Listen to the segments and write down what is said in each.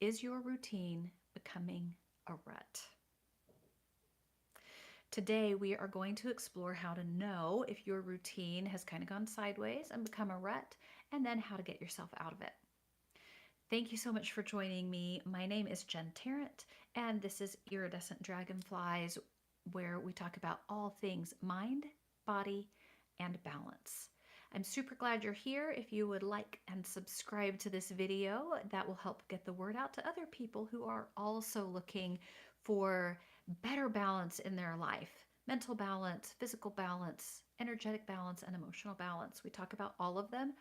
Is your routine becoming a rut? Today, we are going to explore how to know if your routine has kind of gone sideways and become a rut, and then how to get yourself out of it. Thank you so much for joining me. My name is Jen Tarrant, and this is Iridescent Dragonflies, where we talk about all things mind, body, and balance. I'm super glad you're here. If you would like and subscribe to this video, that will help get the word out to other people who are also looking for better balance in their life. Mental balance, physical balance, energetic balance, and emotional balance. We talk about all of them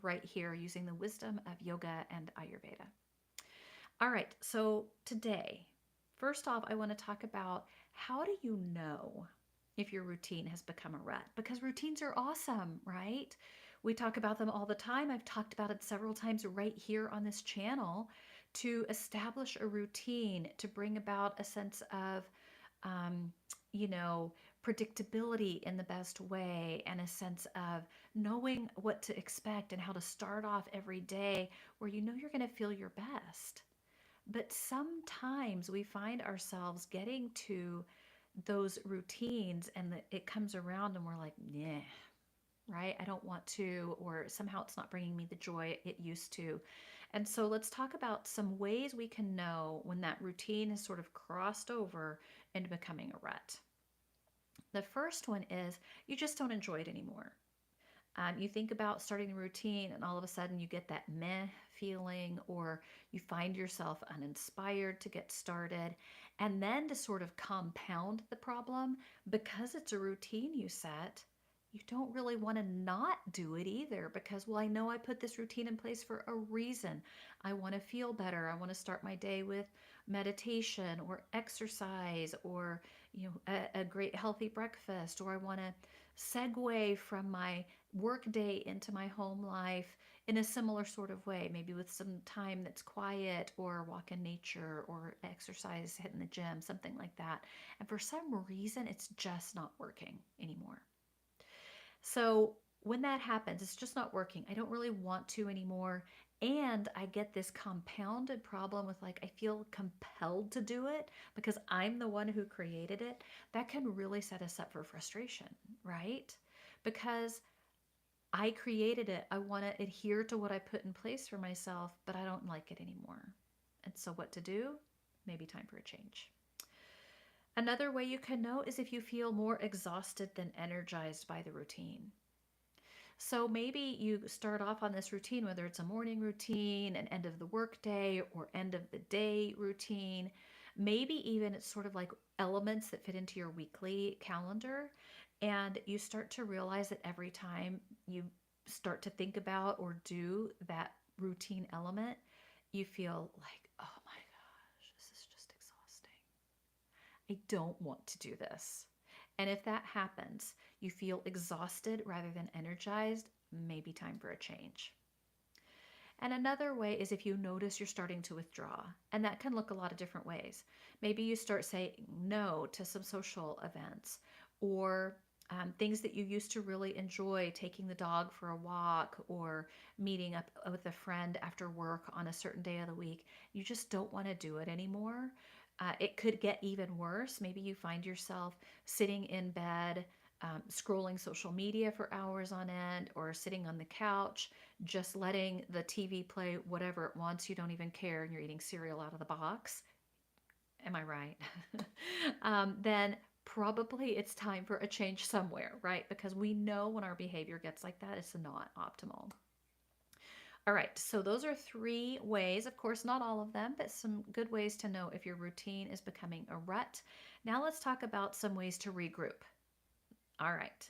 right here using the wisdom of yoga and Ayurveda. All right, so today, first off, I want to talk about how do you know if your routine has become a rut? Because routines are awesome, right? We talk about them all the time. I've talked about it several times right here on this channel to establish a routine, to bring about a sense of, um, you know, predictability in the best way and a sense of knowing what to expect and how to start off every day where you know you're going to feel your best. But sometimes we find ourselves getting to those routines and it comes around and we're like, yeah, right? I don't want to, or somehow it's not bringing me the joy it used to. And so let's talk about some ways we can know when that routine has sort of crossed over into becoming a rut. The first one is you just don't enjoy it anymore. You think about starting a routine and all of a sudden you get that meh feeling, or you find yourself uninspired to get started. And then to sort of compound the problem, because it's a routine you set, you don't really want to not do it either because, well, I know I put this routine in place for a reason. I want to feel better. I want to start my day with meditation or exercise or, a great healthy breakfast, or I want to segue from my work day into my home life in a similar sort of way, maybe with some time that's quiet or walk in nature or exercise, hitting the gym, something like that. And for some reason, it's just not working anymore. So when that happens, it's just not working. I don't really want to anymore. And I get this compounded problem with, like, I feel compelled to do it because I'm the one who created it. That can really set us up for frustration, right? Because I created it. I want to adhere to what I put in place for myself, but I don't like it anymore. And so, what to do? Maybe time for a change. Another way you can know is if you feel more exhausted than energized by the routine. So maybe you start off on this routine, whether it's a morning routine, an end of the workday, or end of the day routine. Maybe even it's sort of like elements that fit into your weekly calendar. And you start to realize that every time you start to think about or do that routine element, you feel like, oh my gosh, this is just exhausting. I don't want to do this. And if that happens, you feel exhausted rather than energized, maybe time for a change. And another way is if you notice you're starting to withdraw. And that can look a lot of different ways. Maybe you start saying no to some social events, or things that you used to really enjoy, taking the dog for a walk or meeting up with a friend after work on a certain day of the week. You just don't want to do it anymore. It could get even worse. Maybe you find yourself sitting in bed, scrolling social media for hours on end, or sitting on the couch, just letting the TV play whatever it wants. You don't even care, and you're eating cereal out of the box. Am I right? Then probably it's time for a change somewhere, right? Because we know when our behavior gets like that, it's not optimal. All right, so those are 3 ways, of course, not all of them, but some good ways to know if your routine is becoming a rut. Now let's talk about some ways to regroup. All right,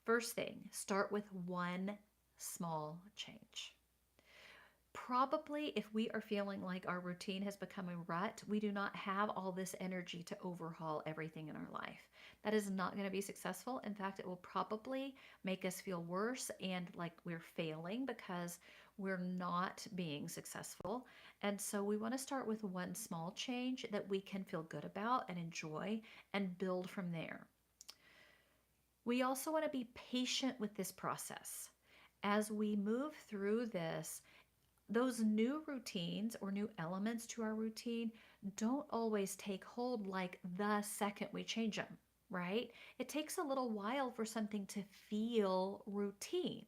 first thing, start with one small change. Probably if we are feeling like our routine has become a rut, we do not have all this energy to overhaul everything in our life. That is not going to be successful. In fact, it will probably make us feel worse and like we're failing because we're not being successful. And so we want to start with one small change that we can feel good about and enjoy and build from there. We also want to be patient with this process. As we move through this, those new routines or new elements to our routine don't always take hold like the second we change them, right? It takes a little while for something to feel routine,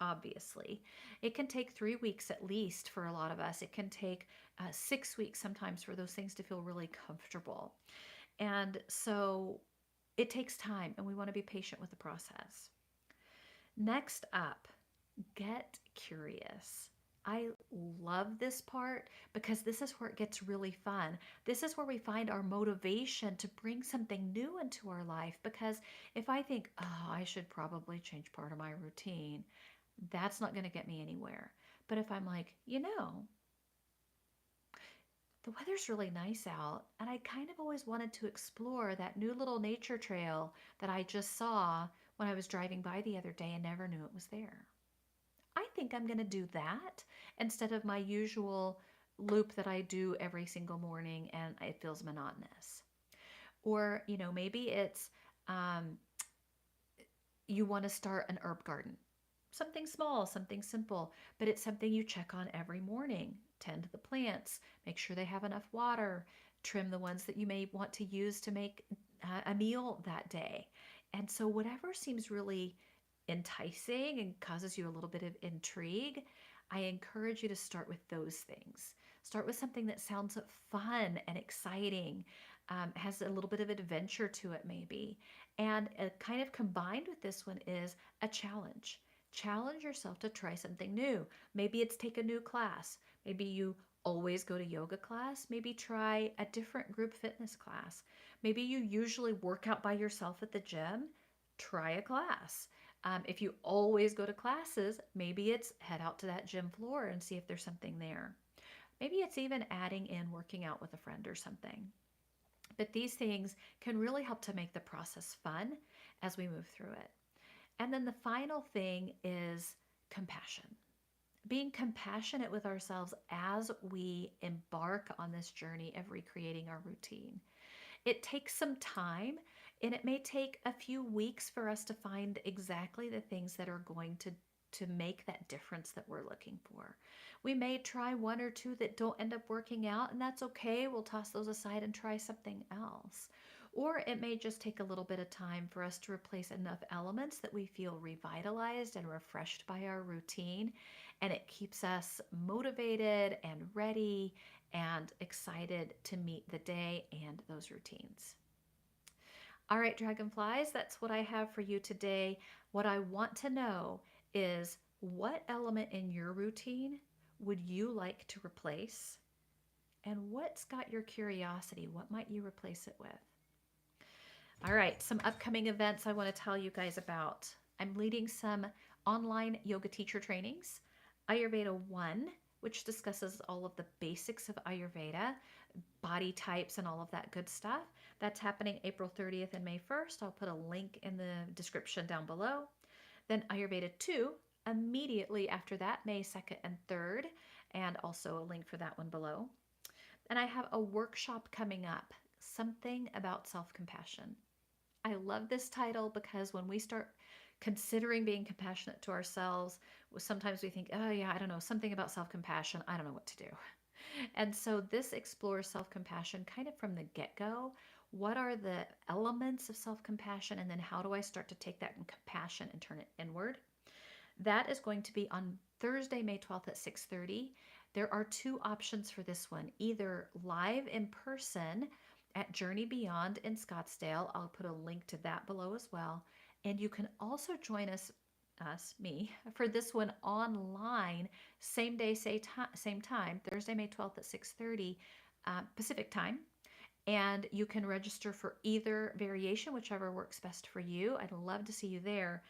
obviously. It can take 3 weeks at least for a lot of us. It can take 6 weeks sometimes for those things to feel really comfortable. And so it takes time, and we want to be patient with the process. Next up, get curious. I love this part because this is where it gets really fun. This is where we find our motivation to bring something new into our life. Because if I think, oh, I should probably change part of my routine, that's not going to get me anywhere. But if I'm like, the weather's really nice out, and I kind of always wanted to explore that new little nature trail that I just saw when I was driving by the other day and never knew it was there. I think I'm going to do that instead of my usual loop that I do every single morning and it feels monotonous. Or, maybe it's um, you want to start an herb garden. Something small, something simple, but it's something you check on every morning. Tend to the plants, make sure they have enough water, trim the ones that you may want to use to make a meal that day. And so, whatever seems really enticing and causes you a little bit of intrigue, I encourage you to start with those things. Start with something that sounds fun and exciting, has a little bit of adventure to it, maybe. And kind of combined with this one is a challenge. Challenge yourself to try something new. Maybe it's take a new class. Maybe you always go to yoga class. Maybe try a different group fitness class. Maybe you usually work out by yourself at the gym. Try a class. If you always go to classes, maybe it's head out to that gym floor and see if there's something there. Maybe it's even adding in working out with a friend or something. But these things can really help to make the process fun as we move through it. And then the final thing is compassion. Being compassionate with ourselves as we embark on this journey of recreating our routine. It takes some time, and it may take a few weeks for us to find exactly the things that are going to make that difference that we're looking for. We may try one or two that don't end up working out, and that's okay. We'll toss those aside and try something else. Or it may just take a little bit of time for us to replace enough elements that we feel revitalized and refreshed by our routine, and it keeps us motivated and ready and excited to meet the day and those routines. All right, dragonflies, that's what I have for you today. What I want to know is, what element in your routine would you like to replace? And what's got your curiosity? What might you replace it with? All right, some upcoming events I want to tell you guys about. I'm leading some online yoga teacher trainings. Ayurveda 1, which discusses all of the basics of Ayurveda, body types, and all of that good stuff. That's happening April 30th and May 1st. I'll put a link in the description down below. Then Ayurveda 2, immediately after that, May 2nd and 3rd, and also a link for that one below. And I have a workshop coming up, Something About Self-Compassion. I love this title because when we start considering being compassionate to ourselves, sometimes we think, oh, yeah, I don't know, something about self compassion. I don't know what to do. And so this explores self compassion kind of from the get go. What are the elements of self compassion? And then how do I start to take that compassion and turn it inward? That is going to be on Thursday, May 12th at 6:30. There are two options for this one, either live in person at Journey Beyond in Scottsdale. I'll put a link to that below as well. And you can also join me, for this one online, same day, same time, Thursday, May 12th at 6:30 Pacific time. And you can register for either variation, whichever works best for you. I'd love to see you there.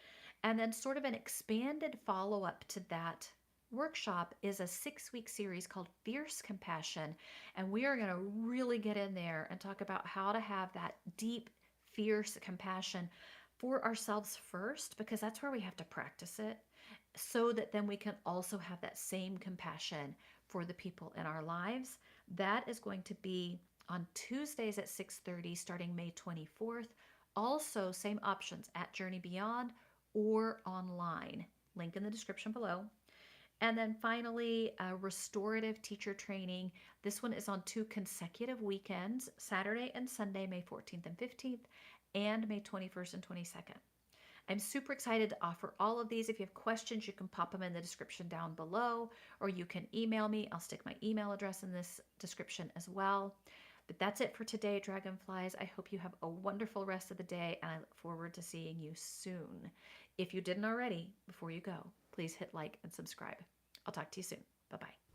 And then, sort of an expanded follow up to that workshop is a 6-week series called Fierce Compassion. And we are going to really get in there and talk about how to have that deep, fierce compassion for ourselves first, because that's where we have to practice it, so that then we can also have that same compassion for the people in our lives. That is going to be on Tuesdays at 6:30 starting May 24th. Also, same options at Journey Beyond or online. Link in the description below. And then finally, restorative teacher training. This one is on 2 consecutive weekends, Saturday and Sunday, May 14th and 15th, and May 21st and 22nd. I'm super excited to offer all of these. If you have questions, you can pop them in the description down below, or you can email me. I'll stick my email address in this description as well. But that's it for today, Dragonflies. I hope you have a wonderful rest of the day, and I look forward to seeing you soon. If you didn't already, before you go, please hit like and subscribe. I'll talk to you soon. Bye-bye.